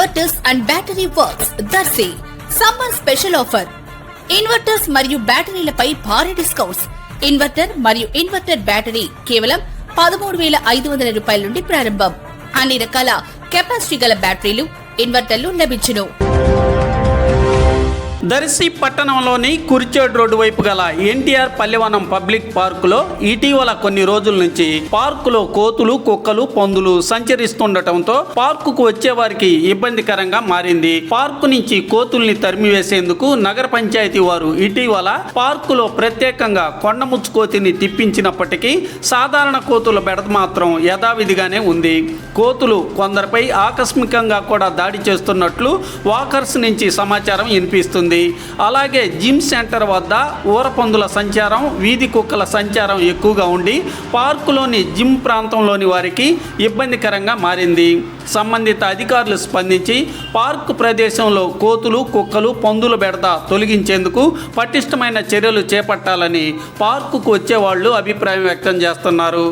Inverters and battery works Darsi summer special offer. Inverters మరియు బ్యాటరీలపై భారీ డిస్కౌంట్స్. ఇన్వర్టర్ మరియు ఇన్వర్టర్ బ్యాటరీ కేవలం 13,500 రూపాయల నుండి ప్రారంభం. అన్ని రకాల కెపాసిటీ గల బ్యాటరీలు, ఇన్వర్టర్లు లభించును. దర్శి పట్టణంలోని కురిచేడు రోడ్డు వైపు గల ఎన్టీఆర్ పల్లెవనం పబ్లిక్ పార్కులో ఇటీవల కొన్ని రోజుల నుంచి పార్కులో కోతులు, కుక్కలు, పందులు సంచరిస్తుండటంతో పార్కుకు వచ్చే వారికి ఇబ్బందికరంగా మారింది. పార్కు నుంచి కోతుల్ని తరిమివేసేందుకు నగర పంచాయతీ వారు ఇటీవల పార్కులో ప్రత్యేకంగా కొండముచ్చుకోతిని తిప్పించినప్పటికీ సాధారణ కోతుల బెడద మాత్రం యథావిధిగానే ఉంది. కోతులు కొందరిపై ఆకస్మికంగా కూడా దాడి చేస్తున్నట్లు వాకర్స్ నుంచి సమాచారం వినిపిస్తుంది. అలాగే జిమ్ సెంటర్ వద్ద ఊరపందుల సంచారం, వీధి కుక్కల సంచారం ఎక్కువగా ఉండి పార్కులోని జిమ్ ప్రాంతంలోని వారికి ఇబ్బందికరంగా మారింది. సంబంధిత అధికారులు స్పందించి పార్కు ప్రదేశంలో కోతులు, కుక్కలు, పందుల బెడద తొలగించేందుకు పటిష్టమైన చర్యలు చేపట్టాలని పార్కుకు వచ్చేవాళ్లు అభిప్రాయం వ్యక్తం చేస్తున్నారు.